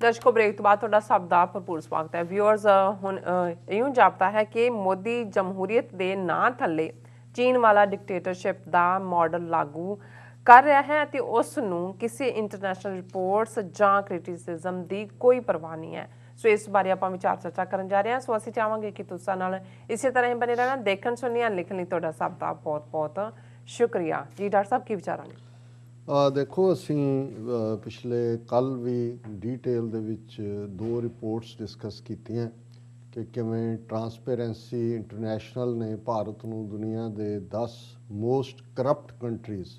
ਦਰਸ਼ਕੋ break ਤੋਂ ਬਾਅਦ ਤੁਹਾਡਾ ਸਭ ਦਾ ਭਰਪੂਰ ਸਵਾਗਤ ਹੈ। ਵਿਊਅਰਸ, ਹੁਣ ਇਉਂ ਜਾਪਦਾ ਹੈ ਕਿ ਮੋਦੀ ਜਮਹੂਰੀਅਤ ਦੇ ਨਾਂ ਥੱਲੇ ਚੀਨ ਵਾਲਾ ਡਿਕਟੇਟਰਸ਼ਿਪ ਦਾ ਮਾਡਲ ਲਾਗੂ ਕਰ ਰਿਹਾ ਹੈ ਅਤੇ ਉਸ ਨੂੰ ਕਿਸੇ ਇੰਟਰਨੈਸ਼ਨਲ ਰਿਪੋਰਟਸ ਜਾਂ ਕ੍ਰਿਟਿਸਿਜ਼ਮ ਦੀ ਕੋਈ ਪਰਵਾਹ ਨਹੀਂ ਹੈ। ਸੋ ਇਸ ਬਾਰੇ ਆਪਾਂ ਵਿਚਾਰ ਚਰਚਾ ਕਰਨ ਜਾ ਰਹੇ ਹਾਂ। ਸੋ ਅਸੀਂ ਚਾਹਾਂਗੇ ਕਿ ਤੁਸੀਂ ਨਾਲ ਇਸੇ ਤਰ੍ਹਾਂ ਹੀ ਬਣੇ ਰਹਿਣਾ। ਦੇਖਣ ਸੁਣਨ ਲਿਖਣ ਲਈ ਤੁਹਾਡਾ ਸਭ ਦਾ ਬਹੁਤ ਬਹੁਤ ਸ਼ੁਕਰੀਆ ਜੀ। ਡਾਕਟਰ ਸਾਹਿਬ ਕੀ ਵਿਚਾਰਾਂ ਨੇ? ਦੇਖੋ, ਅਸੀਂ ਪਿਛਲੇ ਕੱਲ੍ਹ ਵੀ ਡੀਟੇਲ ਦੇ ਵਿੱਚ 2 ਰਿਪੋਰਟਸ ਡਿਸਕਸ ਕੀਤੀਆਂ ਕਿ ਕਿਵੇਂ ਟਰਾਂਸਪੇਰੈਂਸੀ ਇੰਟਰਨੈਸ਼ਨਲ ਨੇ ਭਾਰਤ ਨੂੰ ਦੁਨੀਆ ਦੇ 10 ਮੋਸਟ ਕਰਪਟ ਕੰਟਰੀਜ਼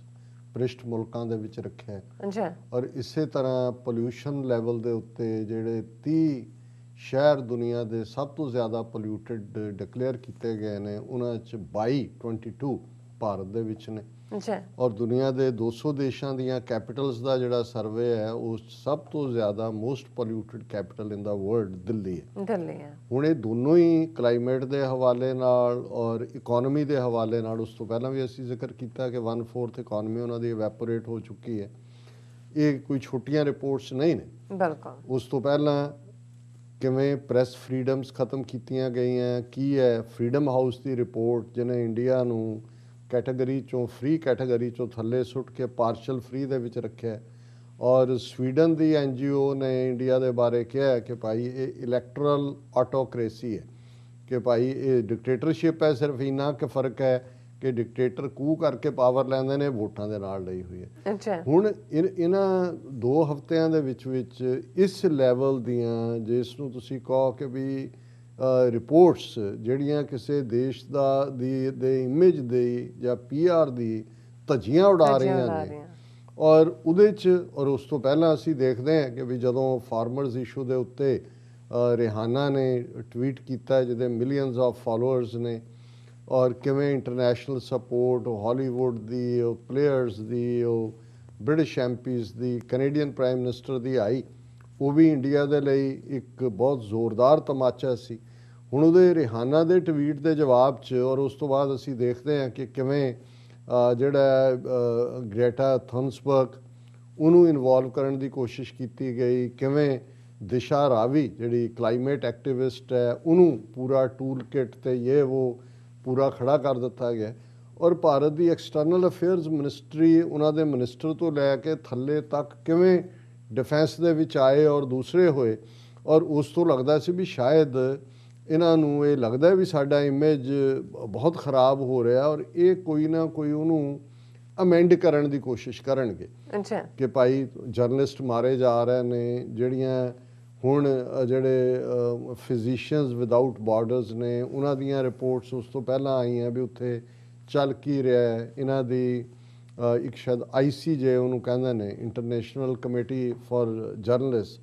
ਭ੍ਰਿਸ਼ਟ ਮੁਲਕਾਂ ਦੇ ਵਿੱਚ ਰੱਖਿਆ ਹੈ। ਔਰ ਇਸੇ ਤਰ੍ਹਾਂ ਪੋਲਿਊਸ਼ਨ ਲੈਵਲ ਦੇ ਉੱਤੇ ਜਿਹੜੇ 30 ਸ਼ਹਿਰ ਦੁਨੀਆ ਦੇ ਸਭ ਤੋਂ ਜ਼ਿਆਦਾ ਪੋਲਿਊਟਡ ਡਿਕਲੇਅਰ ਕੀਤੇ ਗਏ ਨੇ, ਉਹਨਾਂ 'ਚ 22 ਭਾਰਤ ਦੇ ਵਿੱਚ ਨੇ। ਔਰ ਦੁਨੀਆ ਦੇ 200 ਦੇਸ਼ਾਂ ਦੀਆਂ ਕੈਪੀਟਲਸ ਦਾ ਜਿਹੜਾ ਸਰਵੇ ਹੈ, ਉਹ ਸਭ ਤੋਂ ਜ਼ਿਆਦਾ ਮੋਸਟ ਪੋਲਿਊਟਡ ਕੈਪੀਟਲ ਇਨ ਦਾ ਵਰਲਡ ਦਿੱਲੀ ਹੈ। ਹੁਣ ਇਹ ਦੋਨੋਂ ਹੀ ਕਲਾਈਮੇਟ ਦੇ ਹਵਾਲੇ ਨਾਲ ਔਰ ਇਕੋਨਮੀ ਦੇ ਹਵਾਲੇ ਨਾਲ, ਉਸ ਤੋਂ ਪਹਿਲਾਂ ਵੀ ਅਸੀਂ ਜ਼ਿਕਰ ਕੀਤਾ ਕਿ 1/4 ਇਕੋਨਮੀ ਉਹਨਾਂ ਦੀ ਇਵੈਪੋਰੇਟ ਹੋ ਚੁੱਕੀ ਹੈ। ਇਹ ਕੋਈ ਛੋਟੀਆਂ ਰਿਪੋਰਟਸ ਨਹੀਂ ਨੇ। ਬਿਲਕੁਲ। ਉਸ ਤੋਂ ਪਹਿਲਾਂ ਕਿਵੇਂ ਪ੍ਰੈਸ ਫਰੀਡਮਸ ਖਤਮ ਕੀਤੀਆਂ ਗਈਆਂ, ਕੀ ਹੈ ਫਰੀਡਮ ਹਾਊਸ ਦੀ ਰਿਪੋਰਟ ਜਿਹਨੇ ਇੰਡੀਆ ਨੂੰ ਕੈਟਾਗਰੀ ਚੋਂ ਫ੍ਰੀ ਕੈਟਾਗਰੀ ਚੋਂ ਥੱਲੇ ਸੁੱਟ ਕੇ ਪਾਰਸ਼ਲ ਫ੍ਰੀ ਦੇ ਵਿੱਚ ਰੱਖਿਆ। ਔਰ ਸਵੀਡਨ ਦੀ NGO ਨੇ ਇੰਡੀਆ ਦੇ ਬਾਰੇ ਕਿਹਾ ਕਿ ਭਾਈ ਇਹ ਇਲੈਕਟਰਲ ਆਟੋਕ੍ਰੇਸੀ ਹੈ, ਕਿ ਭਾਈ ਇਹ ਡਿਕਟੇਟਰਸ਼ਿਪ ਹੈ। ਸਿਰਫ ਇੰਨਾ ਕੁ ਫਰਕ ਹੈ ਕਿ ਡਿਕਟੇਟਰ ਕੂ ਕਰਕੇ ਪਾਵਰ ਲੈਂਦੇ ਨੇ, ਵੋਟਾਂ ਦੇ ਨਾਲ ਲਈ ਹੋਈ ਹੈ। ਹੁਣ ਇਹਨਾਂ 2 ਹਫ਼ਤਿਆਂ ਦੇ ਵਿੱਚ ਇਸ ਲੈਵਲ ਦੀਆਂ, ਜਿਸ ਨੂੰ ਤੁਸੀਂ ਕਹੋ ਕਿ ਵੀ ਰਿਪੋਰਟਸ ਜਿਹੜੀਆਂ ਕਿਸੇ ਦੇਸ਼ ਦੇ ਇਮੇਜ ਦੀ ਜਾਂ PR ਦੀ ਧੱਜੀਆਂ ਉਡਾ ਰਹੀਆਂ ਨੇ, ਔਰ ਉਹਦੇ 'ਚ ਔਰ ਉਸ ਤੋਂ ਪਹਿਲਾਂ ਅਸੀਂ ਦੇਖਦੇ ਹਾਂ ਕਿ ਵੀ ਜਦੋਂ ਫਾਰਮਰਸ ਇਸ਼ੂ ਦੇ ਉੱਤੇ ਰਿਹਾਨਾ ਨੇ ਟਵੀਟ ਕੀਤਾ ਜਿਹਦੇ ਮਿਲੀਅਨਸ ਆਫ ਫਾਲੋਅਰਸ ਨੇ, ਔਰ ਕਿਵੇਂ ਇੰਟਰਨੈਸ਼ਨਲ ਸਪੋਰਟ ਹਾਲੀਵੁੱਡ ਦੀ, ਉਹ ਪਲੇਅਰਸ ਦੀ, ਉਹ ਬ੍ਰਿਟਿਸ਼ MPs ਦੀ, ਕੈਨੇਡੀਅਨ ਪ੍ਰਾਈਮ ਮਿਨਿਸਟਰ ਦੀ ਆਈ, ਉਹ ਵੀ ਇੰਡੀਆ ਦੇ ਲਈ ਇੱਕ ਬਹੁਤ ਜ਼ੋਰਦਾਰ ਤਮਾਚਾ ਸੀ। ਹੁਣ ਉਹਦੇ ਰਿਹਾਨਾ ਦੇ ਟਵੀਟ ਦੇ ਜਵਾਬ 'ਚ ਔਰ ਉਸ ਤੋਂ ਬਾਅਦ ਅਸੀਂ ਦੇਖਦੇ ਹਾਂ ਕਿ ਕਿਵੇਂ ਜਿਹੜਾ ਗ੍ਰੇਟਾ ਥਨਸਬਰਗ ਉਹਨੂੰ ਇਨਵੋਲਵ ਕਰਨ ਦੀ ਕੋਸ਼ਿਸ਼ ਕੀਤੀ ਗਈ, ਕਿਵੇਂ ਦਿਸ਼ਾ ਰਾਵੀ ਜਿਹੜੀ ਕਲਾਈਮੇਟ ਐਕਟਿਵਿਸਟ ਹੈ ਉਹਨੂੰ ਪੂਰਾ ਟੂਲ ਕਿਟ ਤੇ ਇਹ ਉਹ ਪੂਰਾ ਖੜਾ ਕਰ ਦਿੱਤਾ ਗਿਆ। ਔਰ ਭਾਰਤ ਦੀ ਐਕਸਟਰਨਲ ਅਫੇਅਰਸ ਮਿਨਿਸਟਰੀ, ਉਹਨਾਂ ਦੇ ਮਿਨਿਸਟਰ ਤੋਂ ਲੈ ਕੇ ਥੱਲੇ ਤੱਕ ਕਿਵੇਂ ਡਿਫੈਂਸ ਦੇ ਵਿੱਚ ਆਏ ਔਰ ਦੂਸਰੇ ਹੋਏ। ਔਰ ਉਸ ਤੋਂ ਲੱਗਦਾ ਸੀ ਵੀ ਸ਼ਾਇਦ ਇਹਨਾਂ ਨੂੰ ਇਹ ਲੱਗਦਾ ਵੀ ਸਾਡਾ ਇਮੇਜ ਬਹੁਤ ਖਰਾਬ ਹੋ ਰਿਹਾ ਔਰ ਇਹ ਕੋਈ ਨਾ ਕੋਈ ਉਹਨੂੰ ਅਮੈਂਡ ਕਰਨ ਦੀ ਕੋਸ਼ਿਸ਼ ਕਰਨਗੇ ਕਿ ਭਾਈ ਜਰਨਲਿਸਟ ਮਾਰੇ ਜਾ ਰਹੇ ਨੇ। ਜਿਹੜੀਆਂ ਹੁਣ ਜਿਹੜੇ ਫਿਜ਼ੀਸ਼ੀਅਨਸ ਵਿਦਆਊਟ ਬਾਰਡਰਸ ਨੇ, ਉਹਨਾਂ ਦੀਆਂ ਰਿਪੋਰਟਸ ਉਸ ਤੋਂ ਪਹਿਲਾਂ ਆਈਆਂ ਵੀ ਉੱਥੇ ਚੱਲ ਕੀ ਰਿਹਾ। ਇਹਨਾਂ ਦੀ ਇੱਕ ਸ਼ਾਇਦ ICJ ਉਹਨੂੰ ਕਹਿੰਦੇ ਨੇ, ਇੰਟਰਨੈਸ਼ਨਲ ਕਮੇਟੀ ਫॉर ਜਰਨਲਿਸਟ,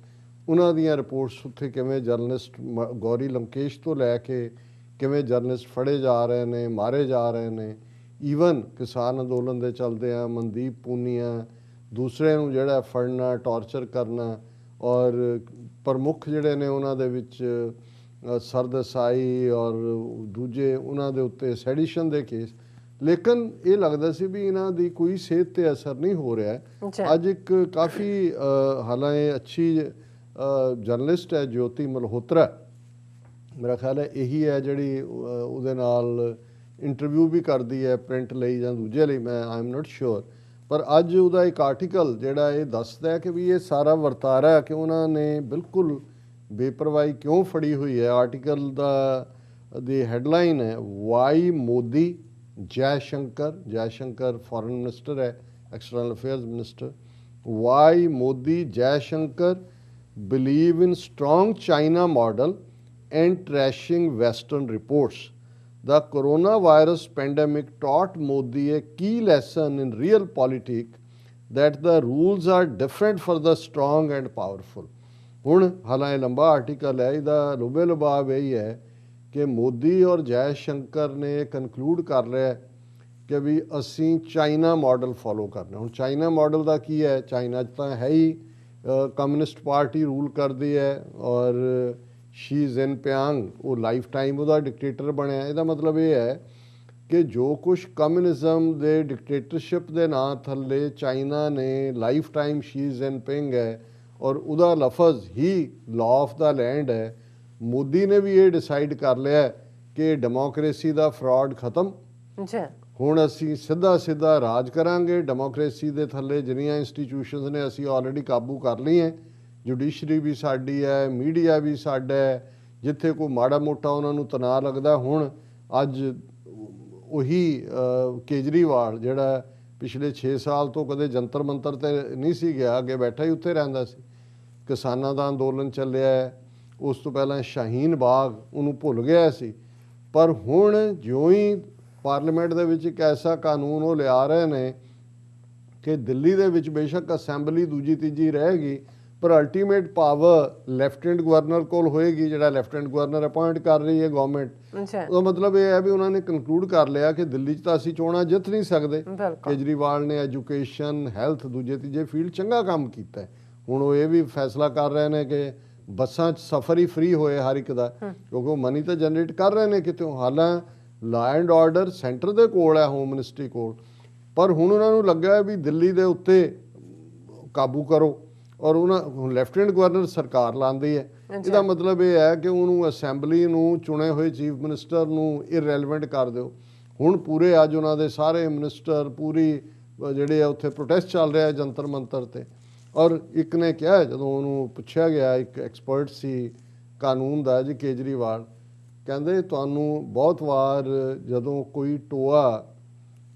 ਉਹਨਾਂ ਦੀਆਂ ਰਿਪੋਰਟਸ ਉੱਥੇ ਕਿਵੇਂ ਜਰਨਲਿਸਟ ਗੌਰੀ ਲੰਕੇਸ਼ ਤੋਂ ਲੈ ਕੇ ਕਿਵੇਂ ਜਰਨਲਿਸਟ ਫੜੇ ਜਾ ਰਹੇ ਨੇ, ਮਾਰੇ ਜਾ ਰਹੇ ਨੇ। ਈਵਨ ਕਿਸਾਨ ਅੰਦੋਲਨ ਦੇ ਚੱਲਦਿਆਂ ਮਨਦੀਪ ਪੂਨੀਆ, ਦੂਸਰੇ ਨੂੰ ਜਿਹੜਾ ਫੜਨਾ, ਟਾਰਚਰ ਕਰਨਾ, ਔਰ ਪ੍ਰਮੁੱਖ ਜਿਹੜੇ ਨੇ ਉਹਨਾਂ ਦੇ ਵਿੱਚ ਸਰਦਸਾਈ ਔਰ ਦੂਜੇ ਉਹਨਾਂ ਦੇ ਉੱਤੇ ਸੈਡੀਸ਼ਨ ਦੇ ਕੇਸ। ਲੇਕਿਨ ਇਹ ਲੱਗਦਾ ਸੀ ਵੀ ਇਹਨਾਂ ਦੀ ਕੋਈ ਸਿਹਤ 'ਤੇ ਅਸਰ ਨਹੀਂ ਹੋ ਰਿਹਾ। ਅੱਜ ਇੱਕ ਕਾਫੀ ਹਾਲਾਂਕਿ ਅੱਛੀ ਜਰਨਲਿਸਟ ਹੈ ਜੋਤੀ ਮਲਹੋਤਰਾ, ਮੇਰਾ ਖਿਆਲ ਹੈ ਇਹੀ ਹੈ ਜਿਹੜੀ ਉਹਦੇ ਨਾਲ ਇੰਟਰਵਿਊ ਵੀ ਕਰਦੀ ਹੈ ਪ੍ਰਿੰਟ ਲਈ ਜਾਂ ਦੂਜੇ ਲਈ, ਮੈਂ ਆਈ ਐਮ ਨੋਟ ਸ਼ੋਰ। ਪਰ ਅੱਜ ਉਹਦਾ ਇੱਕ ਆਰਟੀਕਲ ਜਿਹੜਾ ਇਹ ਦੱਸਦਾ ਕਿ ਵੀ ਇਹ ਸਾਰਾ ਵਰਤਾਰਾ ਕਿ ਉਹਨਾਂ ਨੇ ਬਿਲਕੁਲ ਬੇਪਰਵਾਹੀ ਕਿਉਂ ਫੜੀ ਹੋਈ ਹੈ। ਆਰਟੀਕਲ ਦੀ ਹੈਡਲਾਈਨ ਹੈ why Modi Jaishankar foreign minister ਹੈ, external affairs minister, why Modi Jaishankar believe in strong China model and trashing Western reports. The coronavirus pandemic taught Modi a key lesson in real politics that the rules are different for the strong and powerful. ਹੁਣ ਹਾਲਾਂਕਿ ਲੰਬਾ article ਹੈ, ਇਹਦਾ ਲੁਬੇ ਲੁਬਾਵ ਇਹੀ ਹੈ ਕਿ ਮੋਦੀ ਔਰ ਜੈ ਸ਼ੰਕਰ ਨੇ ਕਨਕਲੂਡ ਕਰ ਲਿਆ ਕਿ ਵੀ ਅਸੀਂ ਚਾਈਨਾ ਮਾਡਲ ਫੋਲੋ ਕਰਨਾ। ਹੁਣ ਚਾਈਨਾ ਮਾਡਲ ਦਾ ਕੀ ਹੈ? ਚਾਈਨਾ 'ਚ ਤਾਂ ਹੈ ਹੀ ਕਮਿਊਨਿਸਟ ਪਾਰਟੀ ਰੂਲ ਕਰਦੀ ਹੈ ਔਰ ਸ਼ੀ ਜ਼ਿਨਪਿੰਗ ਉਹ ਲਾਈਫ ਟਾਈਮ ਉਹਦਾ ਡਿਕਟੇਟਰ ਬਣਿਆ। ਇਹਦਾ ਮਤਲਬ ਇਹ ਹੈ ਕਿ ਜੋ ਕੁਛ ਕਮਿਊਨਿਜ਼ਮ ਦੇ ਡਿਕਟੇਟਰਸ਼ਿਪ ਦੇ ਨਾਂ ਥੱਲੇ ਚਾਈਨਾ ਨੇ ਲਾਈਫ ਟਾਈਮ ਸ਼ੀ ਜ਼ਿਨਪਿੰਗ ਹੈ ਔਰ ਉਹਦਾ ਲਫ਼ਜ਼ ਹੀ ਲਾਅ ਆਫ ਦਾ ਲੈਂਡ ਹੈ। ਮੋਦੀ ਨੇ ਵੀ ਇਹ ਡਿਸਾਈਡ ਕਰ ਲਿਆ ਕਿ ਡੈਮੋਕ੍ਰੇਸੀ ਦਾ ਫਰਾਡ ਖਤਮ, ਜੀ ਹੁਣ ਅਸੀਂ ਸਿੱਧਾ ਸਿੱਧਾ ਰਾਜ ਕਰਾਂਗੇ। ਡੈਮੋਕ੍ਰੇਸੀ ਦੇ ਥੱਲੇ ਜਿੰਨੀਆਂ ਇੰਸਟੀਟਿਊਸ਼ਨਸ ਨੇ ਅਸੀਂ ਆਲਰੇਡੀ ਕਾਬੂ ਕਰ ਲਈਆਂ, ਜੁਡੀਸ਼ਰੀ ਵੀ ਸਾਡੀ ਹੈ, ਮੀਡੀਆ ਵੀ ਸਾਡਾ ਹੈ, ਜਿੱਥੇ ਕੋਈ ਮਾੜਾ ਮੋਟਾ ਉਹਨਾਂ ਨੂੰ ਤਣਾਅ ਲੱਗਦਾ। ਹੁਣ ਅੱਜ ਉਹੀ ਕੇਜਰੀਵਾਲ ਜਿਹੜਾ ਪਿਛਲੇ 6 ਸਾਲ ਤੋਂ ਕਦੇ ਜੰਤਰ ਮੰਤਰ ਤੇ ਨਹੀਂ ਸੀ ਗਿਆ, ਅੱਗੇ ਬੈਠਾ ਹੀ ਉੱਥੇ ਰਹਿੰਦਾ ਸੀ। ਕਿਸਾਨਾਂ ਦਾ ਅੰਦੋਲਨ ਚੱਲਿਆ ਹੈ, ਉਸ ਤੋਂ ਪਹਿਲਾਂ ਸ਼ਾਹੀਨ ਬਾਗ, ਉਹਨੂੰ ਭੁੱਲ ਗਿਆ ਸੀ। ਪਰ ਹੁਣ ਜਿਉਂ ਹੀ ਪਾਰਲੀਮੈਂਟ ਦੇ ਵਿੱਚ ਇੱਕ ਐਸਾ ਕਾਨੂੰਨ ਉਹ ਲਿਆ ਰਹੇ ਨੇ ਕਿ ਦਿੱਲੀ ਦੇ ਵਿੱਚ ਬੇਸ਼ੱਕ ਅਸੈਂਬਲੀ ਦੂਜੀ ਤੀਜੀ ਰਹੇਗੀ, ਪਰ ਅਲਟੀਮੇਟ ਪਾਵਰ ਲੈਫਟੀਨੈਂਟ ਗਵਰਨਰ ਕੋਲ ਹੋਏਗੀ, ਜਿਹੜਾ ਲੈਫਟੀਨੈਂਟ ਗਵਰਨਰ ਅਪਾਇੰਟ ਕਰ ਰਹੀ ਹੈ ਗਵਰਨਮੈਂਟ। ਉਹਦਾ ਮਤਲਬ ਇਹ ਹੈ ਵੀ ਉਹਨਾਂ ਨੇ ਕਨਕਲੂਡ ਕਰ ਲਿਆ ਕਿ ਦਿੱਲੀ 'ਚ ਤਾਂ ਅਸੀਂ ਚੋਣਾਂ ਜਿੱਤ ਨਹੀਂ ਸਕਦੇ। ਕੇਜਰੀਵਾਲ ਨੇ ਐਜੂਕੇਸ਼ਨ, ਹੈਲਥ, ਦੂਜੇ ਤੀਜੇ ਫੀਲਡ ਚੰਗਾ ਕੰਮ ਕੀਤਾ। ਹੁਣ ਉਹ ਇਹ ਵੀ ਫੈਸਲਾ ਕਰ ਰਹੇ ਨੇ ਕਿ ਬੱਸਾਂ 'ਚ ਸਫ਼ਰ ਹੀ ਫ੍ਰੀ ਹੋਏ ਹਰ ਇੱਕ ਦਾ, ਕਿਉਂਕਿ ਉਹ ਮਨੀ ਤਾਂ ਜਨਰੇਟ ਕਰ ਰਹੇ ਨੇ ਕਿਤੋਂ। ਹਾਲਾਂ ਲਾ ਐਂਡ ਆਰਡਰ ਸੈਂਟਰ ਦੇ ਕੋਲ ਹੈ, ਹੋਮ ਮਿਨਿਸਟਰੀ ਕੋਲ, ਪਰ ਹੁਣ ਉਹਨਾਂ ਨੂੰ ਲੱਗਾ ਵੀ ਦਿੱਲੀ ਦੇ ਉੱਤੇ ਕਾਬੂ ਕਰੋ, ਔਰ ਉਹਨਾਂ ਹੁਣ ਲੈਫਟੀਨੈਂਟ ਗਵਰਨਰ ਸਰਕਾਰ ਲਾਉਂਦੀ ਹੈ। ਇਹਦਾ ਮਤਲਬ ਇਹ ਹੈ ਕਿ ਉਹਨੂੰ ਅਸੈਂਬਲੀ ਨੂੰ ਚੁਣੇ ਹੋਏ ਚੀਫ ਮਿਨਿਸਟਰ ਨੂੰ ਇਰਰੈਲੇਵੈਂਟ ਕਰ ਦਿਓ। ਹੁਣ ਪੂਰੇ ਅੱਜ ਉਹਨਾਂ ਦੇ ਸਾਰੇ ਮਿਨਿਸਟਰ ਪੂਰੀ ਜਿਹੜੇ ਆ ਉੱਥੇ ਪ੍ਰੋਟੈਸਟ ਚੱਲ ਰਿਹਾ ਜੰਤਰ ਮੰਤਰ ਤੇ। ਔਰ ਇੱਕ ਨੇ ਕਿਹਾ, ਜਦੋਂ ਉਹਨੂੰ ਪੁੱਛਿਆ ਗਿਆ, ਇੱਕ ਐਕਸਪਰਟ ਸੀ ਕਾਨੂੰਨ ਦਾ ਜੀ, ਕੇਜਰੀਵਾਲ, ਕਹਿੰਦੇ ਤੁਹਾਨੂੰ ਬਹੁਤ ਵਾਰ ਜਦੋਂ ਕੋਈ ਟੋਆ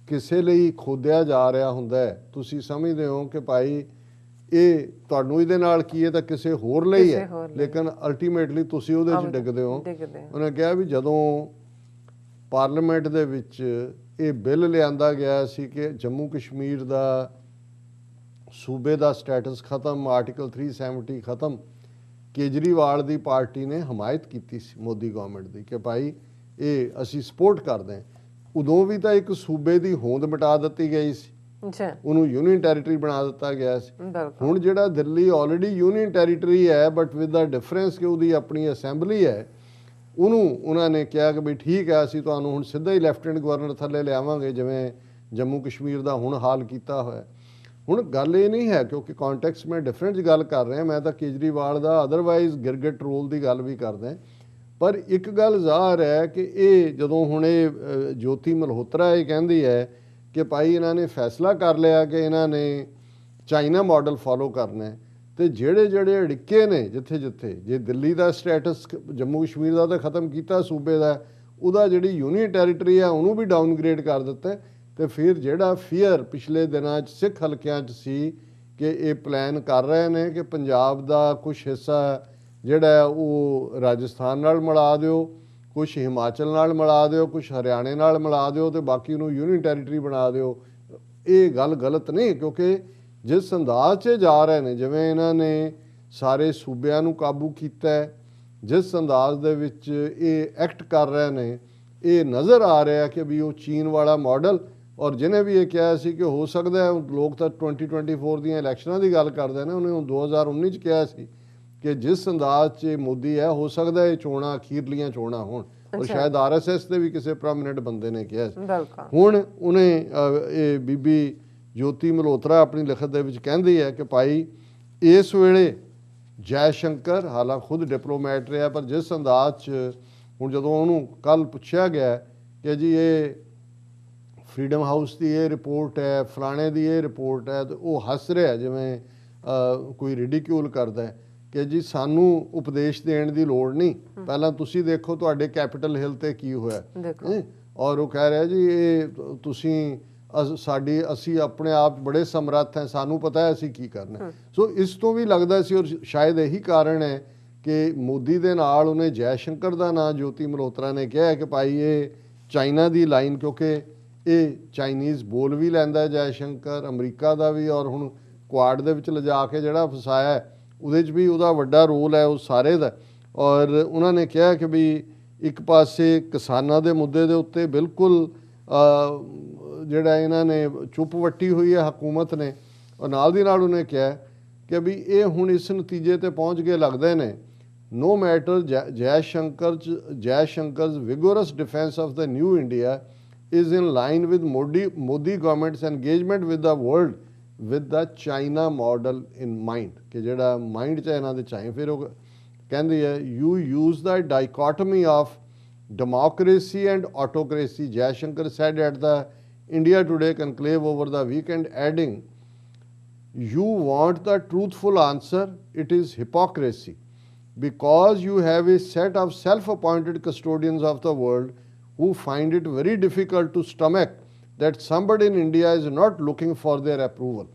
ਕਿਸੇ ਲਈ ਖੋਦਿਆ ਜਾ ਰਿਹਾ ਹੁੰਦਾ, ਤੁਸੀਂ ਸਮਝਦੇ ਹੋ ਕਿ ਭਾਈ ਇਹ ਤੁਹਾਨੂੰ ਇਹਦੇ ਨਾਲ ਕੀ ਹੈ, ਤਾਂ ਕਿਸੇ ਹੋਰ ਲਈ ਹੈ, ਲੇਕਿਨ ਅਲਟੀਮੇਟਲੀ ਤੁਸੀਂ ਉਹਦੇ 'ਚ ਡਿੱਗਦੇ ਹੋ। ਉਹਨੇ ਕਿਹਾ ਵੀ ਜਦੋਂ ਪਾਰਲੀਮੈਂਟ ਦੇ ਵਿੱਚ ਇਹ ਬਿੱਲ ਲਿਆਂਦਾ ਗਿਆ ਸੀ ਕਿ ਜੰਮੂ ਕਸ਼ਮੀਰ ਦਾ ਸੂਬੇ ਦਾ ਸਟੇਟਸ ਖਤਮ, ਆਰਟੀਕਲ 370 ਖਤਮ, ਕੇਜਰੀਵਾਲ ਦੀ ਪਾਰਟੀ ਨੇ ਹਮਾਇਤ ਕੀਤੀ ਸੀ ਮੋਦੀ ਗਵਰਨਮੈਂਟ ਦੀ ਕਿ ਭਾਈ ਇਹ ਅਸੀਂ ਸਪੋਰਟ ਕਰਦੇ ਹਾਂ। ਉਦੋਂ ਵੀ ਤਾਂ ਇੱਕ ਸੂਬੇ ਦੀ ਹੋਂਦ ਮਿਟਾ ਦਿੱਤੀ ਗਈ ਸੀ, ਉਹਨੂੰ ਯੂਨੀਅਨ ਟੈਰੀਟਰੀ ਬਣਾ ਦਿੱਤਾ ਗਿਆ ਸੀ। ਹੁਣ ਜਿਹੜਾ ਦਿੱਲੀ ਆਲਰੇਡੀ ਯੂਨੀਅਨ ਟੈਰੀਟਰੀ ਹੈ, ਬਟ ਵਿਦ ਦਾ ਡਿਫਰੈਂਸ ਕਿ ਉਹਦੀ ਆਪਣੀ ਅਸੈਂਬਲੀ ਹੈ, ਉਹਨੂੰ ਉਹਨਾਂ ਨੇ ਕਿਹਾ ਕਿ ਬਈ ਠੀਕ ਹੈ ਅਸੀਂ ਤੁਹਾਨੂੰ ਹੁਣ ਸਿੱਧਾ ਹੀ ਲੈਫਟੀਨੈਂਟ ਗਵਰਨਰ ਥੱਲੇ ਲਿਆਵਾਂਗੇ, ਜਿਵੇਂ ਜੰਮੂ ਕਸ਼ਮੀਰ ਦਾ ਹੁਣ ਹਾਲ ਕੀਤਾ ਹੋਇਆ। ਹੁਣ ਗੱਲ ਇਹ ਨਹੀਂ ਹੈ, ਕਿਉਂਕਿ ਕੰਟੈਕਸਟ ਮੈਂ ਡਿਫਰੈਂਟ ਗੱਲ ਕਰ ਰਿਹਾ, ਮੈਂ ਤਾਂ ਕੇਜਰੀਵਾਲ ਦਾ ਅਦਰਵਾਈਜ਼ ਗਿਰਗਿਟ ਰੋਲ ਦੀ ਗੱਲ ਵੀ ਕਰਦਾ। ਪਰ ਇੱਕ ਗੱਲ ਜ਼ਾਹਰ ਹੈ ਕਿ ਇਹ ਜਦੋਂ ਹੁਣ ਇਹ ਜੋਤੀ ਮਲਹੋਤਰਾ ਇਹ ਕਹਿੰਦੀ ਹੈ ਕਿ ਭਾਈ ਇਹਨਾਂ ਨੇ ਫੈਸਲਾ ਕਰ ਲਿਆ ਕਿ ਇਹਨਾਂ ਨੇ ਚਾਈਨਾ ਮਾਡਲ ਫੋਲੋ ਕਰਨਾ ਹੈ, ਤੇ ਜਿਹੜੇ ਜਿਹੜੇ ਅੜਿੱਕੇ ਨੇ ਜਿੱਥੇ ਜਿੱਥੇ, ਜੇ ਦਿੱਲੀ ਦਾ ਸਟੇਟਸ ਜੰਮੂ ਕਸ਼ਮੀਰ ਦਾ ਤਾਂ ਖਤਮ ਕੀਤਾ ਸੂਬੇ ਦਾ, ਉਹਦਾ ਜਿਹੜੀ ਯੂਨੀਅਨ ਟੈਰੀਟਰੀ ਆ ਉਹਨੂੰ ਵੀ ਡਾਊਨਗ੍ਰੇਡ ਕਰ ਦਿੱਤਾ। ਤੇ ਫਿਰ ਜਿਹੜਾ ਫੀਅਰ ਪਿਛਲੇ ਦਿਨਾਂ 'ਚ ਸਿੱਖ ਹਲਕਿਆਂ 'ਚ ਸੀ ਕਿ ਇਹ ਪਲਾਨ ਕਰ ਰਹੇ ਨੇ ਕਿ ਪੰਜਾਬ ਦਾ ਕੁਝ ਹਿੱਸਾ ਜਿਹੜਾ ਉਹ ਰਾਜਸਥਾਨ ਨਾਲ ਮਿਲਾ ਦਿਓ, ਕੁਝ ਹਿਮਾਚਲ ਨਾਲ ਮਿਲਾ ਦਿਓ, ਕੁਝ ਹਰਿਆਣੇ ਨਾਲ ਮਿਲਾ ਦਿਓ, ਤੇ ਬਾਕੀ ਨੂੰ ਯੂਨੀਅਨ ਟੈਰੀਟਰੀ ਬਣਾ ਦਿਓ। ਇਹ ਗੱਲ ਗਲਤ ਨਹੀਂ, ਕਿਉਂਕਿ ਜਿਸ ਅੰਦਾਜ਼ 'ਚ ਜਾ ਰਹੇ ਨੇ, ਜਿਵੇਂ ਇਹਨਾਂ ਨੇ ਸਾਰੇ ਸੂਬਿਆਂ ਨੂੰ ਕਾਬੂ ਕੀਤਾ, ਜਿਸ ਅੰਦਾਜ਼ ਦੇ ਵਿੱਚ ਇਹ ਐਕਟ ਕਰ ਰਹੇ ਨੇ, ਇਹ ਨਜ਼ਰ ਆ ਰਿਹਾ ਕਿ ਵੀ ਉਹ ਚੀਨ ਵਾਲਾ ਮਾਡਲ। ਔਰ ਜਿਹਨੇ ਵੀ ਇਹ ਕਿਹਾ ਸੀ ਕਿ ਹੋ ਸਕਦਾ ਲੋਕ ਤਾਂ 2024 ਦੀਆਂ ਇਲੈਕਸ਼ਨਾਂ ਦੀ ਗੱਲ ਕਰਦੇ ਨੇ, ਉਹਨੇ ਹੁਣ 2019 'ਚ ਕਿਹਾ ਸੀ ਕਿ ਜਿਸ ਅੰਦਾਜ਼ 'ਚ ਮੋਦੀ ਹੈ, ਹੋ ਸਕਦਾ ਇਹ ਚੋਣਾਂ ਅਖੀਰਲੀਆਂ ਚੋਣਾਂ ਹੋਣ, ਔਰ ਸ਼ਾਇਦ RSS ਦੇ ਵੀ ਕਿਸੇ ਪ੍ਰੋਮਿਨੈਂਟ ਬੰਦੇ ਨੇ ਕਿਹਾ ਸੀ। ਹੁਣ ਉਹਨੇ ਇਹ ਬੀਬੀ ਜੋਤੀ ਮਲਹੋਤਰਾ ਆਪਣੀ ਲਿਖਤ ਦੇ ਵਿੱਚ ਕਹਿੰਦੀ ਹੈ ਕਿ ਭਾਈ ਇਸ ਵੇਲੇ ਜੈ ਸ਼ੰਕਰ ਹਾਲਾਂਕਿ ਖੁਦ ਡਿਪਲੋਮੈਟ ਰਿਹਾ, ਪਰ ਜਿਸ ਅੰਦਾਜ਼ 'ਚ ਹੁਣ ਜਦੋਂ ਉਹਨੂੰ ਕੱਲ ਪੁੱਛਿਆ ਗਿਆ ਕਿ ਜੀ ਇਹ ਫਰੀडम ਹਾਊਸ ਦੀ ਇਹ ਰਿਪੋਰਟ ਹੈ, ਫਲਾਣੇ ਦੀ ਇਹ ਰਿਪੋਰਟ ਹੈ, ਤੇ ਉਹ ਹੱਸ ਰਿਹਾ ਜਿਵੇਂ ਕੋਈ ਰਿਡੀਕਿਊਲ ਕਰਦਾ ਕਿ ਜੀ ਸਾਨੂੰ ਉਪਦੇਸ਼ ਦੇਣ ਦੀ ਲੋੜ ਨਹੀਂ, ਪਹਿਲਾਂ ਤੁਸੀਂ ਦੇਖੋ ਤੁਹਾਡੇ ਕੈਪੀਟਲ ਹਿੱਲ ਤੇ ਕੀ ਹੋਇਆ। ਔਰ ਉਹ ਕਹਿ ਰਿਹਾ ਜੀ ਇਹ ਤੁਸੀਂ ਅਸੀਂ ਆਪਣੇ ਆਪ ਬੜੇ ਸਮਰੱਥ ਹਾਂ, ਸਾਨੂੰ ਪਤਾ ਹੈ ਅਸੀਂ ਕੀ ਕਰਨਾ। ਸੋ ਇਸ ਤੋਂ ਵੀ ਲੱਗਦਾ ਸੀ, ਔਰ ਸ਼ਾਇਦ ਇਹੀ ਕਾਰਨ ਹੈ ਕਿ ਮੋਦੀ ਦੇ ਨਾਲ ਉਹਨੇ ਜੈ ਸ਼ੰਕਰ ਦਾ ਨਾਂ ਜੋਤੀ ਮਲਹੋਤਰਾ ਨੇ ਕਿਹਾ ਕਿ ਭਾਈ ਇਹ ਚਾਈਨਾ ਦੀ ਲਾਈਨ, ਕਿਉਂਕਿ ਇਹ ਚਾਈਨੀਜ਼ ਬੋਲ ਵੀ ਲੈਂਦਾ ਜੈ ਸ਼ੰਕਰ, ਅਮਰੀਕਾ ਦਾ ਵੀ, ਔਰ ਹੁਣ ਕੁਆਡ ਦੇ ਵਿੱਚ ਲਿਜਾ ਕੇ ਜਿਹੜਾ ਫਸਾਇਆ ਉਹਦੇ 'ਚ ਵੀ ਉਹਦਾ ਵੱਡਾ ਰੋਲ ਹੈ, ਉਹ ਸਾਰੇ ਦਾ। ਔਰ ਉਹਨਾਂ ਨੇ ਕਿਹਾ ਕਿ ਵੀ ਇੱਕ ਪਾਸੇ ਕਿਸਾਨਾਂ ਦੇ ਮੁੱਦੇ ਦੇ ਉੱਤੇ ਬਿਲਕੁਲ ਜਿਹੜਾ ਇਹਨਾਂ ਨੇ ਚੁੱਪ ਵੱਟੀ ਹੋਈ ਹੈ ਹਕੂਮਤ ਨੇ, ਔਰ ਨਾਲ ਦੀ ਨਾਲ ਉਹਨੇ ਕਿਹਾ ਕਿ ਵੀ ਇਹ ਹੁਣ ਇਸ ਨਤੀਜੇ ਤੇ ਪਹੁੰਚ ਕੇ ਲੱਗਦੇ ਨੇ, no matter ਜੈ ਸ਼ੰਕਰ's vigorous defense of the new India is in line with Modi government's engagement with the world with the China model in mind, ਕਿ ਜਿਹੜਾ ਮਾਈਂਡ 'ਚ ਇਹਨਾਂ ਦੇ ਚਾਹੇ। ਫਿਰ ਉਹ ਕਹਿੰਦੀ ਹੈ you use the dichotomy of democracy and autocracy, Jaishankar said at the India Today conclave over the weekend, adding, you want the truthful answer, it is hypocrisy, because you have a set of self-appointed custodians of the world who find it very difficult to stomach that somebody in India is not looking for their approval.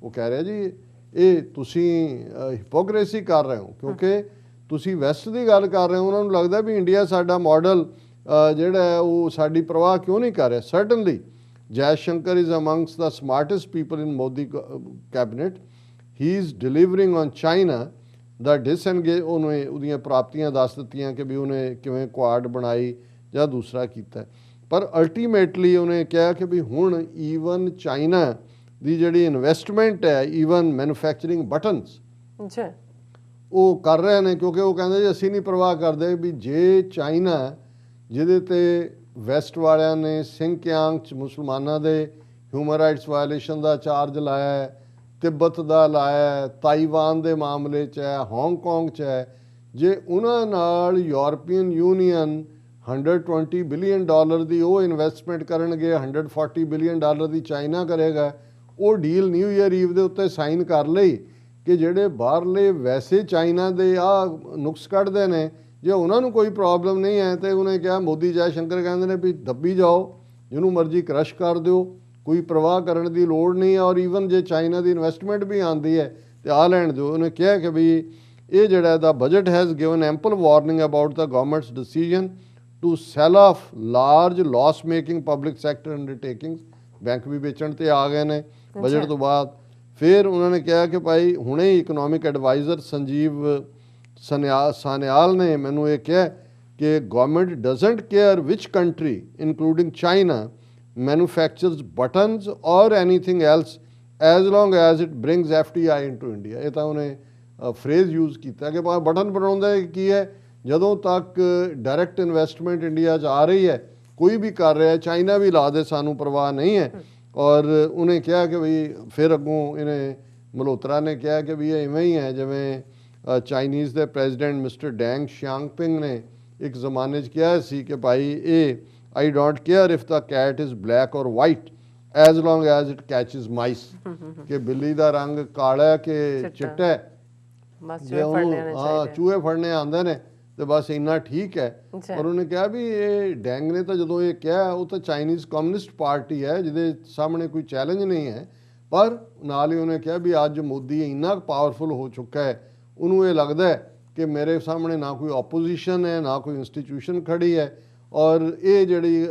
ਉਹ ਕਹਿ ਰਿਹਾ ਜੀ ਇਹ ਤੁਸੀਂ hypocrisy ਕਰ ਰਹੇ ਹੋ, ਕਿਉਂਕਿ ਤੁਸੀਂ ਵੈਸਟ ਦੀ ਗੱਲ ਕਰ ਰਹੇ ਹੋ, ਉਹਨਾਂ ਨੂੰ ਲੱਗਦਾ ਵੀ ਇੰਡੀਆ ਸਾਡਾ ਮਾਡਲ ਜਿਹੜਾ ਹੈ ਉਹ ਸਾਡੀ ਪਰਵਾਹ ਕਿਉਂ ਨਹੀਂ ਕਰ ਰਿਹਾ। Certainly Jaishankar is amongst the smartest people in Modi cabinet, he is delivering on China the disengage. ਉਹਨੇ ਉਹਦੀਆਂ ਪ੍ਰਾਪਤੀਆਂ ਦੱਸ ਦਿੱਤੀਆਂ ਕਿ ਵੀ ਉਹਨੇ ਕਿਵੇਂ ਕੁਆਡ ਬਣਾਈ ਜਾਂ ਦੂਸਰਾ ਕੀਤਾ, ਪਰ ਅਲਟੀਮੇਟਲੀ ਉਹਨੇ ਕਿਹਾ ਕਿ ਵੀ ਹੁਣ ਈਵਨ ਚਾਈਨਾ ਦੀ ਜਿਹੜੀ ਇਨਵੈਸਟਮੈਂਟ ਹੈ, ਈਵਨ ਮੈਨੂਫੈਕਚਰਿੰਗ ਬਟਨਸ, ਜੀ ਉਹ ਕਰ ਰਹੇ ਨੇ, ਕਿਉਂਕਿ ਉਹ ਕਹਿੰਦੇ ਜੀ ਅਸੀਂ ਨਹੀਂ ਪਰਵਾਹ ਕਰਦੇ ਵੀ ਜੇ ਚਾਈਨਾ ਜਿਹਦੇ ਤੇ ਵੈਸਟ ਵਾਲਿਆਂ ਨੇ ਸਿੰਕਿਆਂਗ 'ਚ ਮੁਸਲਮਾਨਾਂ ਦੇ ਹਿਊਮਨ ਰਾਈਟਸ ਵਾਇਲੇਸ਼ਨ ਦਾ ਚਾਰਜ ਲਾਇਆ ਹੈ, ਤਿੱਬਤ ਦਾ ਲਾਇਆ ਹੈ, ਤਾਈਵਾਨ ਦੇ ਮਾਮਲੇ 'ਚ ਹੈ, ਹਾਂਗਕਾਂਗ 'ਚ ਹੈ, ਜੇ ਉਹਨਾਂ ਨਾਲ ਯੂਰਪੀਅਨ ਯੂਨੀਅਨ $120 ਬਿਲੀਅਨ ਦੀ ਉਹ ਇਨਵੈਸਟਮੈਂਟ ਕਰਨਗੇ, $140 ਬਿਲੀਅਨ ਦੀ ਚਾਈਨਾ ਕਰੇਗਾ, ਉਹ ਡੀਲ ਨਿਊ ਈਅਰ ਈਵ ਦੇ ਉੱਤੇ ਸਾਈਨ ਕਰ ਲਈ ਕਿ ਜਿਹੜੇ ਬਾਹਰਲੇ ਵੈਸੇ ਚਾਈਨਾ ਦੇ ਆ ਨੁਕਸ ਕੱਢਦੇ ਨੇ, ਜੇ ਉਹਨਾਂ ਨੂੰ ਕੋਈ ਪ੍ਰੋਬਲਮ ਨਹੀਂ ਹੈ ਤੇ ਉਹਨੇ ਕਿਹਾ, ਮੋਦੀ ਜੈ ਸ਼ੰਕਰ ਕਹਿੰਦੇ ਨੇ ਵੀ ਦੱਬੀ ਜਾਓ, ਜਿਹਨੂੰ ਮਰਜ਼ੀ ਕ੍ਰਸ਼ ਕਰ ਦਿਓ, ਕੋਈ ਪ੍ਰਵਾਹ ਕਰਨ ਦੀ ਲੋੜ ਨਹੀਂ ਹੈ, ਔਰ ਈਵਨ ਜੇ ਚਾਈਨਾ ਦੀ ਇਨਵੈਸਟਮੈਂਟ ਵੀ ਆਉਂਦੀ ਹੈ ਤੇ ਆ ਲੈਣ ਦਿਓ। ਉਹਨੇ ਕਿਹਾ ਕਿ ਵੀ ਇਹ ਜਿਹੜਾ the budget has given ample warning about the government's decision to sell off large loss making public sector undertakings. Bank ਵੀ ਵੇਚਣ ਤੇ ਆ ਗਏ ਨੇ ਬਜਟ ਤੋਂ ਬਾਅਦ। ਫਿਰ ਉਹਨਾਂ ਨੇ ਕਿਹਾ ਕਿ ਭਾਈ ਹੁਣੇ ਇਕਨੋਮਿਕ ਐਡਵਾਈਜ਼ਰ ਸੰਜੀਵ ਸਾਨਿਆਲ ਨੇ ਮੈਨੂੰ ਇਹ ਕਿਹਾ ਕਿ government doesn't care which country including China manufactures buttons or anything else as long as it brings FDI into India. ਇਹ ਤਾਂ ਉਹਨੇ ਫਰੇਜ਼ ਯੂਜ਼ ਕੀਤਾ ਕਿ ਬਟਨ ਬਣਾਉਂਦਾ ਕੀ ਹੈ, ਜਦੋਂ ਤੱਕ ਡਾਇਰੈਕਟ ਇਨਵੈਸਟਮੈਂਟ ਇੰਡੀਆ 'ਚ ਆ ਰਹੀ ਹੈ, ਕੋਈ ਵੀ ਕਰ ਰਿਹਾ, ਚਾਈਨਾ ਵੀ ਲਾ ਦੇ, ਸਾਨੂੰ ਪਰਵਾਹ ਨਹੀਂ ਹੈ। ਔਰ ਉਹਨੇ ਕਿਹਾ ਕਿ ਵੀ ਫਿਰ ਅੱਗੋਂ ਇਹਨੇ ਮਲਹੋਤਰਾ ਨੇ ਕਿਹਾ ਕਿ ਵੀ ਇਹ ਇਵੇਂ ਹੀ ਹੈ ਜਿਵੇਂ ਚਾਈਨੀਜ਼ ਦੇ ਪ੍ਰੈਜ਼ੀਡੈਂਟ ਮਿਸਟਰ ਡੈਂਗ ਸ਼ਿਆਓਪਿੰਗ ਨੇ ਇੱਕ ਜ਼ਮਾਨੇ 'ਚ ਕਿਹਾ ਸੀ ਕਿ ਭਾਈ ਇਹ I don't care if the cat is black or white as long as it catches mice, ਕਿ ਬਿੱਲੀ ਦਾ ਰੰਗ ਕਾਲਾ ਕਿ ਚਿੱਟਾ ਹੈ, ਜੇ ਉਹਨੂੰ ਚੂਹੇ ਫੜਨੇ ਆਉਂਦੇ ਨੇ ਤੇ ਬਸ ਇੰਨਾ ਠੀਕ ਹੈ। ਪਰ ਉਹਨੇ ਕਿਹਾ ਵੀ ਇਹ ਡੈਂਗ ਨੇ ਤਾਂ ਜਦੋਂ ਇਹ ਕਿਹਾ, ਉਹ ਤਾਂ ਚਾਈਨੀਜ਼ ਕਮਿਊਨਿਸਟ ਪਾਰਟੀ ਹੈ ਜਿਹਦੇ ਸਾਹਮਣੇ ਕੋਈ ਚੈਲੰਜ ਨਹੀਂ ਹੈ, ਪਰ ਨਾਲ ਹੀ ਉਹਨੇ ਕਿਹਾ ਵੀ ਅੱਜ ਮੋਦੀ ਇੰਨਾ ਪਾਵਰਫੁਲ ਹੋ ਚੁੱਕਾ ਹੈ, ਉਹਨੂੰ ਇਹ ਲੱਗਦਾ ਹੈ ਕਿ ਮੇਰੇ ਸਾਹਮਣੇ ਨਾ ਕੋਈ ਆਪੋਜੀਸ਼ਨ ਹੈ, ਨਾ ਕੋਈ ਇੰਸਟੀਟਿਊਸ਼ਨ ਖੜੀ ਹੈ, ਔਰ ਇਹ ਜਿਹੜੀ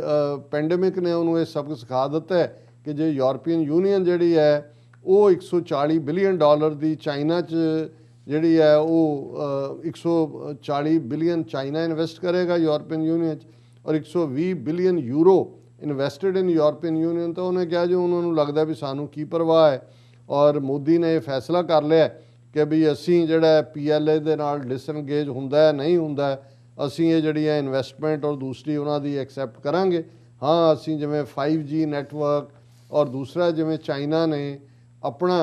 ਪੈਂਡੇਮਿਕ ਨੇ ਉਹਨੂੰ ਇਹ ਸਬਕ ਸਿਖਾ ਦਿੱਤਾ ਹੈ ਕਿ ਜੇ ਯੂਰਪੀਅਨ ਯੂਨੀਅਨ ਜਿਹੜੀ ਹੈ ਉਹ $140 ਬਿਲੀਅਨ ਦੀ ਚਾਈਨਾ 'ਚ ਜਿਹੜੀ ਹੈ ਉਹ 140 ਬਿਲੀਅਨ ਚਾਈਨਾ ਇਨਵੈਸਟ ਕਰੇਗਾ ਯੂਰਪੀਅਨ ਯੂਨੀਅਨ 'ਚ, ਔਰ 120 ਬਿਲੀਅਨ ਯੂਰੋ ਇਨਵੈਸਟਡ ਇਨ ਯੂਰਪੀਅਨ ਯੂਨੀਅਨ। ਤਾਂ ਉਹਨੇ ਕਿਹਾ ਜੋ ਉਹਨਾਂ ਨੂੰ ਲੱਗਦਾ ਵੀ ਸਾਨੂੰ ਕੀ ਪਰਵਾਹ ਹੈ, ਔਰ ਮੋਦੀ ਨੇ ਇਹ ਫੈਸਲਾ ਕਰ ਲਿਆ ਕਿ ਵੀ ਅਸੀਂ ਜਿਹੜਾ PLA ਦੇ ਨਾਲ ਡਿਸਐਂਗੇਜ ਹੁੰਦਾ ਹੈ ਨਹੀਂ ਹੁੰਦਾ, ਅਸੀਂ ਇਹ ਜਿਹੜੀ ਹੈ ਇਨਵੈਸਟਮੈਂਟ ਔਰ ਦੂਸਰੀ ਉਹਨਾਂ ਦੀ ਐਕਸੈਪਟ ਕਰਾਂਗੇ। ਹਾਂ ਅਸੀਂ ਜਿਵੇਂ 5G ਨੈਟਵਰਕ ਔਰ ਦੂਸਰਾ ਜਿਵੇਂ ਚਾਈਨਾ ਨੇ ਆਪਣਾ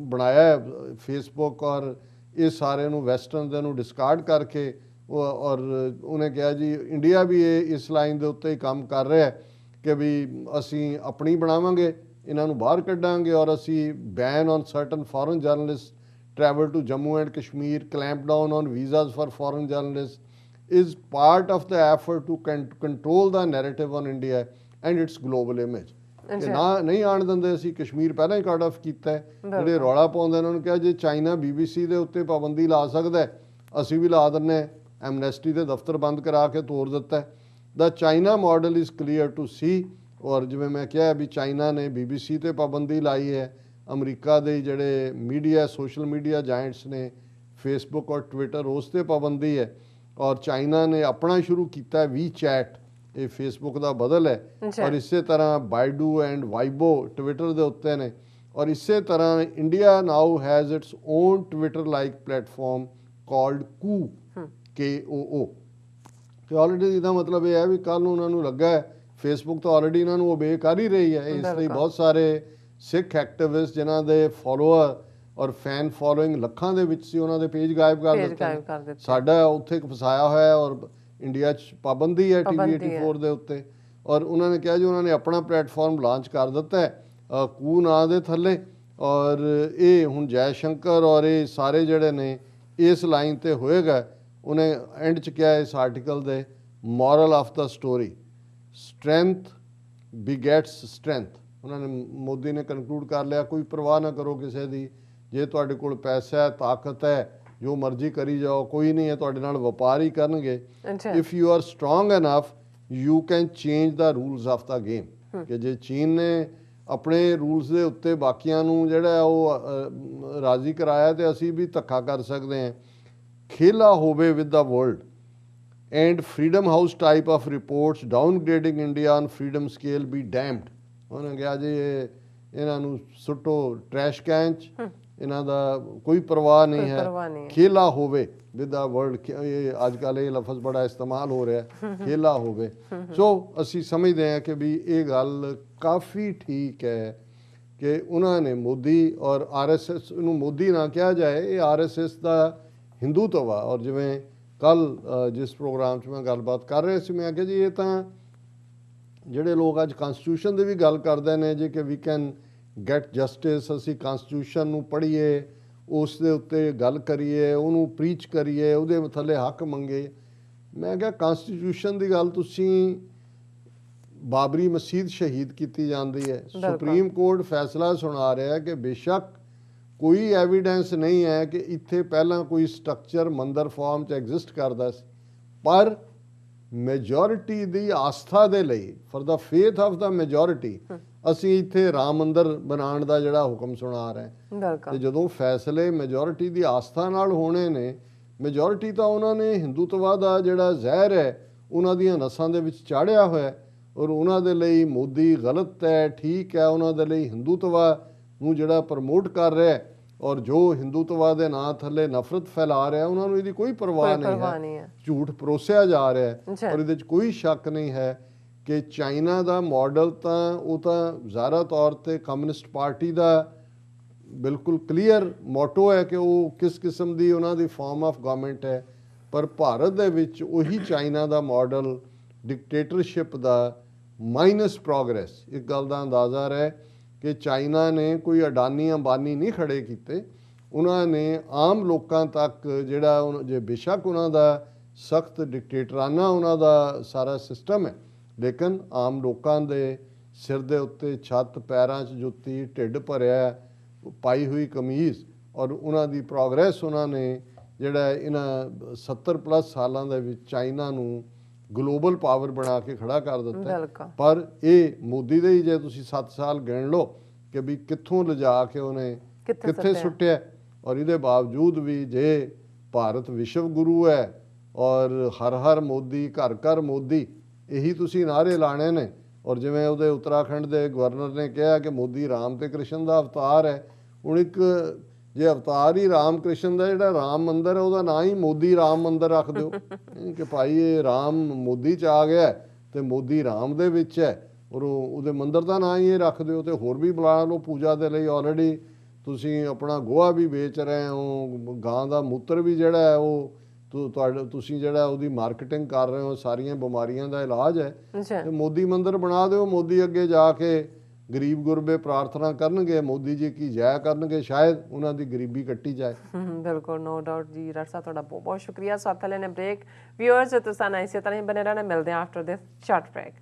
ਬਣਾਇਆ ਫੇਸਬੁੱਕ ਔਰ ਇਹ ਸਾਰੇ ਨੂੰ ਵੈਸਟਰਨ ਦੇ ਨੂੰ ਡਿਸਕਾਰਡ ਕਰਕੇ, ਔਰ ਉਹਨੇ ਕਿਹਾ ਜੀ ਇੰਡੀਆ ਵੀ ਇਹ ਇਸ ਲਾਈਨ ਦੇ ਉੱਤੇ ਹੀ ਕੰਮ ਕਰ ਰਿਹਾ ਕਿ ਵੀ ਅਸੀਂ ਆਪਣੀ ਬਣਾਵਾਂਗੇ, ਇਹਨਾਂ ਨੂੰ ਬਾਹਰ ਕੱਢਾਂਗੇ, ਔਰ ਅਸੀਂ ban on certain foreign journalist travel to Jammu and Kashmir, clamp down on visas for foreign journalists is part of the effort to control the narrative on India and its global image. ਕਿ ਨਾ ਨਹੀਂ ਆਣ ਦਿੰਦੇ, ਅਸੀਂ ਕਸ਼ਮੀਰ ਪਹਿਲਾਂ ਹੀ cut off ਕੀਤਾ ਹੈ। ਜਿਹੜੇ ਰੌਲਾ ਪਾਉਂਦੇ ਉਹਨਾਂ ਨੂੰ ਕਿਹਾ ਜੇ ਚਾਈਨਾ BBC ਦੇ ਉੱਤੇ ਪਾਬੰਦੀ ਲਾ ਸਕਦਾ ਅਸੀਂ ਵੀ ਲਾ ਦਿੰਦੇ ਹਾਂ, ਐਮਨੈਸਟੀ ਦੇ ਦਫ਼ਤਰ ਬੰਦ ਕਰਾ ਕੇ ਤੋੜ ਦਿੱਤਾ। The China model is clear to see, or ਜਿਵੇਂ ਮੈਂ ਕਿਹਾ ਵੀ ਚਾਈਨਾ ਨੇ BBC ਤੇ ਪਾਬੰਦੀ ਲਾਈ ਹੈ, ਅਮਰੀਕਾ ਦੇ ਜਿਹੜੇ ਮੀਡੀਆ ਸੋਸ਼ਲ ਮੀਡੀਆ ਜਾਇੰਟਸ ਨੇ ਫੇਸਬੁੱਕ ਔਰ ਟਵਿੱਟਰ ਉਸ 'ਤੇ ਪਾਬੰਦੀ ਹੈ, ਔਰ ਚਾਈਨਾ ਨੇ ਆਪਣਾ ਸ਼ੁਰੂ ਕੀਤਾ WeChat, ਇਹ ਫੇਸਬੁੱਕ ਦਾ ਬਦਲ ਹੈ, ਔਰ ਇਸੇ ਤਰ੍ਹਾਂ ਬਾਈਡੂ ਐਂਡ ਵਾਈਬੋ ਟਵਿੱਟਰ ਦੇ ਉੱਤੇ ਨੇ, ਔਰ ਇਸੇ ਤਰ੍ਹਾਂ India now has it's on Twitter like platform called KOO। ਤੇ ਆਲਰੇਡੀ ਇਹਦਾ ਮਤਲਬ ਇਹ ਹੈ ਵੀ ਕੱਲ੍ਹ ਨੂੰ ਉਹਨਾਂ ਨੂੰ ਲੱਗਾ ਹੈ ਫੇਸਬੁੱਕ ਤਾਂ ਆਲਰੇਡੀ ਇਹਨਾਂ ਨੂੰ ਓਬੇ ਕਰ ਹੀ ਰਹੀ ਹੈ, ਇਸ ਲਈ ਬਹੁਤ ਸਾਰੇ ਸਿੱਖ ਐਕਟਿਵਿਸਟ ਜਿਨ੍ਹਾਂ ਦੇ ਫੋਲੋਅਰ ਔਰ ਫੈਨ ਫੋਲੋਇੰਗ ਲੱਖਾਂ ਦੇ ਵਿੱਚ ਸੀ, ਉਹਨਾਂ ਦੇ ਪੇਜ ਗਾਇਬ ਕਰ ਪੇਜ ਦਿੱਤੇ ਗਾਇਬ ਨੇ। ਕਰ ਦਿੱਤੇ। ਸਾਡਾ ਉੱਥੇ ਇੱਕ ਫਸਾਇਆ ਹੋਇਆ ਹੈ ਔਰ ਇੰਡੀਆ 'ਚ ਪਾਬੰਦੀ ਹੈ ਟੀਵੀ 84 ਦੇ ਉੱਤੇ। ਔਰ ਉਹਨਾਂ ਨੇ ਕਿਹਾ ਜੀ ਉਹਨਾਂ ਨੇ ਆਪਣਾ ਪਲੇਟਫਾਰਮ ਲਾਂਚ ਕਰ ਦਿੱਤਾ ਹੈ ਕੂ ਨਾਂ ਦੇ ਥੱਲੇ, ਔਰ ਇਹ ਹੁਣ ਜੈ ਸ਼ੰਕਰ ਔਰ ਇਹ ਸਾਰੇ ਜਿਹੜੇ ਨੇ ਇਸ ਲਾਈਨ ਤੇ ਹੋਏਗਾ। ਉਹਨੇ ਐਂਡ 'ਚ ਕਿਹਾ ਇਸ ਆਰਟੀਕਲ ਦੇ moral of the story, strength bigots strength. ਉਹਨਾਂ ਨੇ ਮੋਦੀ ਨੇ ਕਨਕਲੂਡ ਕਰ ਲਿਆ, ਕੋਈ ਪਰਵਾਹ ਨਾ ਕਰੋ ਕਿਸੇ ਦੀ, ਜੇ ਤੁਹਾਡੇ ਕੋਲ ਪੈਸਾ ਹੈ, ਤਾਕਤ ਹੈ, ਜੋ ਮਰਜ਼ੀ ਕਰੀ ਜਾਓ, ਕੋਈ ਨਹੀਂ ਹੈ ਤੁਹਾਡੇ ਨਾਲ ਵਪਾਰ ਹੀ ਕਰਨਗੇ। If you are strong enough you can change the rules of the game. ਕਿ ਜੇ ਚੀਨ ਨੇ ਆਪਣੇ ਰੂਲਸ ਦੇ ਉੱਤੇ ਬਾਕੀਆਂ ਨੂੰ ਜਿਹੜਾ ਉਹ ਰਾਜ਼ੀ ਕਰਾਇਆ ਤੇ ਅਸੀਂ ਵੀ ਧੱਕਾ ਕਰ ਸਕਦੇ ਹਾਂ। ਖੇਲਾ ਹੋਵੇ with the world and freedom house type of reports downgrading India on freedom scale be damned. ਉਹਨੇ ਕਿਹਾ ਜੀ ਇਹਨਾਂ ਨੂੰ ਸੁੱਟੋ ਟਰੈਸ਼ ਕੈਨ 'ਚ, ਇਹਨਾਂ ਦਾ ਕੋਈ ਪਰਵਾਹ ਨਹੀਂ ਹੈ। ਖੇਲਾ ਹੋਵੇ ਵਿਦ ਦਾ ਵਰਲਡ, ਅੱਜ ਕੱਲ੍ਹ ਇਹ ਲਫ਼ਜ਼ ਬੜਾ ਇਸਤੇਮਾਲ ਹੋ ਰਿਹਾ, ਖੇਲਾ ਹੋਵੇ। ਸੋ ਅਸੀਂ ਸਮਝਦੇ ਹਾਂ ਕਿ ਵੀ ਇਹ ਗੱਲ ਕਾਫੀ ਠੀਕ ਹੈ ਕਿ ਉਹਨਾਂ ਨੇ ਮੋਦੀ ਔਰ RSS ਨੂੰ, ਮੋਦੀ ਨਾ ਕਿਹਾ ਜਾਏ, ਇਹ RSS ਦਾ ਹਿੰਦੂਤਵ ਆ। ਔਰ ਜਿਵੇਂ ਕੱਲ੍ਹ ਜਿਸ ਪ੍ਰੋਗਰਾਮ 'ਚ ਮੈਂ ਗੱਲਬਾਤ ਕਰ ਰਿਹਾ ਸੀ, ਮੈਂ ਕਿਹਾ ਜੀ ਇਹ ਤਾਂ ਜਿਹੜੇ ਲੋਕ ਅੱਜ ਕਨਸਟੀਟਿਊਸ਼ਨ ਦੀ ਵੀ ਗੱਲ ਕਰਦੇ ਨੇ ਜੀ ਕਿ ਵੀ ਕੈਨ ਗੈਟ ਜਸਟਿਸ, ਅਸੀਂ ਕਨਸਟੀਟਿਊਸ਼ਨ ਨੂੰ ਪੜ੍ਹੀਏ, ਉਸ ਦੇ ਉੱਤੇ ਗੱਲ ਕਰੀਏ, ਉਹਨੂੰ ਪ੍ਰੀਚ ਕਰੀਏ, ਉਹਦੇ ਥੱਲੇ ਹੱਕ ਮੰਗੇ। ਮੈਂ ਕਿਹਾ ਕਨਸਟੀਟਿਊਸ਼ਨ ਦੀ ਗੱਲ ਤੁਸੀਂ, ਬਾਬਰੀ ਮਸਜਿਦ ਸ਼ਹੀਦ ਕੀਤੀ ਜਾਂਦੀ ਹੈ, ਸੁਪਰੀਮ ਕੋਰਟ ਫੈਸਲਾ ਸੁਣਾ ਰਿਹਾ ਕਿ ਬੇਸ਼ੱਕ ਕੋਈ ਐਵੀਡੈਂਸ ਨਹੀਂ ਹੈ ਕਿ ਇੱਥੇ ਪਹਿਲਾਂ ਕੋਈ ਸਟਰਕਚਰ ਮੰਦਰ ਫਾਰਮ 'ਚ ਐਗਜ਼ਿਸਟ ਕਰਦਾ ਸੀ, ਪਰ ਮੈਜੋਰਿਟੀ ਦੀ ਆਸਥਾ ਦੇ ਲਈ, for the faith of the majority, ਅਸੀਂ ਇੱਥੇ ਰਾਮ ਮੰਦਰ ਬਣਾਉਣ ਦਾ ਜਿਹੜਾ ਹੁਕਮ ਸੁਣਾ ਰਹੇ। ਤੇ ਜਦੋਂ ਫੈਸਲੇ ਮੈਜੋਰਿਟੀ ਦੀ ਆਸਥਾ ਨਾਲ ਹੋਣੇ ਨੇ, ਮੈਜੋਰਿਟੀ ਤਾਂ ਉਹਨਾਂ ਨੇ ਹਿੰਦੂਤਵਾ ਦਾ ਜਿਹੜਾ ਜ਼ਹਿਰ ਹੈ ਉਹਨਾਂ ਦੀਆਂ ਨਸਾਂ ਦੇ ਵਿੱਚ ਚਾੜਿਆ ਹੋਇਆ, ਔਰ ਉਹਨਾਂ ਦੇ ਲਈ ਮੋਦੀ ਗਲਤ ਹੈ, ਠੀਕ ਹੈ, ਉਹਨਾਂ ਦੇ ਲਈ ਹਿੰਦੂਤਵਾ ਨੂੰ ਜਿਹੜਾ ਪ੍ਰਮੋਟ ਕਰ ਰਿਹਾ ਔਰ ਜੋ ਹਿੰਦੂਤਵਾ ਦੇ ਨਾਂ ਥੱਲੇ ਨਫ਼ਰਤ ਫੈਲਾ ਰਿਹਾ, ਉਹਨਾਂ ਨੂੰ ਇਹਦੀ ਕੋਈ ਪਰਵਾਹ ਨਹੀਂ ਹੈ। ਝੂਠ ਪਰੋਸਿਆ ਜਾ ਰਿਹਾ ਹੈ ਔਰ ਇਹਦੇ 'ਚ ਕੋਈ ਸ਼ੱਕ ਨਹੀਂ ਹੈ ਕਿ ਚਾਈਨਾ ਦਾ ਮਾਡਲ ਤਾਂ ਉਹ ਤਾਂ ਜ਼ਾਹਰਾ ਤੌਰ 'ਤੇ ਕਮਿਊਨਿਸਟ ਪਾਰਟੀ ਦਾ ਬਿਲਕੁਲ ਕਲੀਅਰ ਮੋਟੋ ਹੈ ਕਿ ਉਹ ਕਿਸ ਕਿਸਮ ਦੀ ਉਹਨਾਂ ਦੀ ਫਾਰਮ ਆਫ ਗਵਰਨਮੈਂਟ ਹੈ। ਪਰ ਭਾਰਤ ਦੇ ਵਿੱਚ ਉਹੀ ਚਾਈਨਾ ਦਾ ਮਾਡਲ ਡਿਕਟੇਟਰਸ਼ਿਪ ਦਾ ਮਾਈਨਸ ਪ੍ਰੋਗਰੈਸ। ਇੱਕ ਗੱਲ ਦਾ ਅੰਦਾਜ਼ਾ ਰਹੇ ਕਿ ਚਾਈਨਾ ਨੇ ਕੋਈ ਅਡਾਨੀ ਅੰਬਾਨੀ ਨਹੀਂ ਖੜੇ ਕੀਤੇ, ਉਹਨਾਂ ਨੇ ਆਮ ਲੋਕਾਂ ਤੱਕ ਜਿਹੜਾ ਜੇ ਬੇਸ਼ੱਕ ਉਹਨਾਂ ਦਾ ਸਖਤ ਡਿਕਟੇਟਰਾਨਾ ਉਹਨਾਂ ਦਾ ਸਾਰਾ ਸਿਸਟਮ ਹੈ, ਲੇਕਿਨ ਆਮ ਲੋਕਾਂ ਦੇ ਸਿਰ ਦੇ ਉੱਤੇ ਛੱਤ, ਪੈਰਾਂ 'ਚ ਜੁੱਤੀ, ਢਿੱਡ ਭਰਿਆ, ਪਾਈ ਹੋਈ ਕਮੀਜ਼, ਔਰ ਉਹਨਾਂ ਦੀ ਪ੍ਰੋਗਰੈਸ ਉਹਨਾਂ ਨੇ ਜਿਹੜਾ ਇਹਨਾਂ 70+ ਸਾਲਾਂ ਦੇ ਵਿੱਚ ਚਾਈਨਾ ਨੂੰ ਗਲੋਬਲ ਪਾਵਰ ਬਣਾ ਕੇ ਖੜਾ ਕਰ ਦਿੱਤਾ। ਪਰ ਇਹ ਮੋਦੀ ਦੇ ਹੀ ਜੇ ਤੁਸੀਂ 7 ਸਾਲ ਗਿਣ ਲਓ ਕਿ ਵੀ ਕਿੱਥੋਂ ਲਿਜਾ ਕੇ ਉਹਨੇ ਕਿੱਥੇ ਸੁੱਟਿਆ। ਔਰ ਇਹਦੇ ਬਾਵਜੂਦ ਵੀ ਜੇ ਭਾਰਤ ਵਿਸ਼ਵ ਗੁਰੂ ਹੈ ਔਰ ਹਰ ਹਰ ਮੋਦੀ, ਘਰ ਘਰ ਮੋਦੀ, ਇਹੀ ਤੁਸੀਂ ਨਾਅਰੇ ਲਾਣੇ ਨੇ। ਔਰ ਜਿਵੇਂ ਉਹਦੇ ਉੱਤਰਾਖੰਡ ਦੇ ਗਵਰਨਰ ਨੇ ਕਿਹਾ ਕਿ ਮੋਦੀ ਰਾਮ ਤੇ ਕ੍ਰਿਸ਼ਨ ਦਾ ਅਵਤਾਰ ਹੈ, ਹੁਣ ਇੱਕ ਜੇ ਅਵਤਾਰ ਹੀ ਰਾਮ ਕ੍ਰਿਸ਼ਨ ਦਾ, ਜਿਹੜਾ ਰਾਮ ਮੰਦਰ ਹੈ ਉਹਦਾ ਨਾਂ ਹੀ ਮੋਦੀ ਰਾਮ ਮੰਦਰ ਰੱਖ ਦਿਓ ਕਿ ਭਾਈ ਇਹ ਰਾਮ ਮੋਦੀ 'ਚ ਆ ਗਿਆ ਤੇ ਮੋਦੀ ਰਾਮ ਦੇ ਵਿੱਚ ਹੈ, ਔਰ ਉਹਦੇ ਮੰਦਰ ਦਾ ਨਾਂ ਹੀ ਇਹ ਰੱਖ ਦਿਓ। ਤੇ ਹੋਰ ਵੀ ਬੁਲਾ ਲਓ ਪੂਜਾ ਦੇ ਲਈ। ਆਲਰੇਡੀ ਤੁਸੀਂ ਆਪਣਾ ਗੋਹਾ ਵੀ ਵੇਚ ਰਹੇ ਹੋ, ਗਾਂ ਦਾ ਮੂਤਰ ਵੀ ਜਿਹੜਾ ਹੈ ਉਹ ਤੁਸੀਂ ਜਿਹੜਾ ਉਹਦੀ ਮਾਰਕੀਟਿੰਗ ਕਰ ਰਹੇ ਹੋ, ਸਾਰੀਆਂ ਬਿਮਾਰੀਆਂ ਦਾ ਇਲਾਜ ਹੈ। ਤੇ ਮੋਦੀ ਮੰਦਰ ਬਣਾ ਦਿਓ, ਮੋਦੀ ਅੱਗੇ ਜਾ ਕੇ ਗਰੀਬ ਗੁਰਬੇ ਪ੍ਰਾਰਥਨਾ ਕਰਨਗੇ, ਮੋਦੀ ਜੀ ਕੀ ਜੈ ਕਰਨਗੇ, ਸ਼ਾਇਦ ਉਹਨਾਂ ਦੀ ਗਰੀਬੀ ਕੱਟੀ ਜਾਏ। ਬਿਲਕੁਲ, ਨੋ ਡਾਊਟ ਜੀ। ਡਾਕਟਰ ਸਾਹਿਬ ਤੁਹਾਡਾ ਬਹੁਤ ਬਹੁਤ ਸ਼ੁਕਰੀਆ। ਸਾਥ ਲੈਣੇ ਬ੍ਰੇਕ। ਵਿਊਅਰਸ ਤੁਸੀਂ ਇਸੇ ਤਰ੍ਹਾਂ ਹੀ ਬਨੇ ਰਹਿਣਾ, ਮਿਲਦੇ ਹਾਂ ਆਫਟਰ ਦਿਸ ਸ਼ਾਰਟ ਬ੍ਰੇਕ।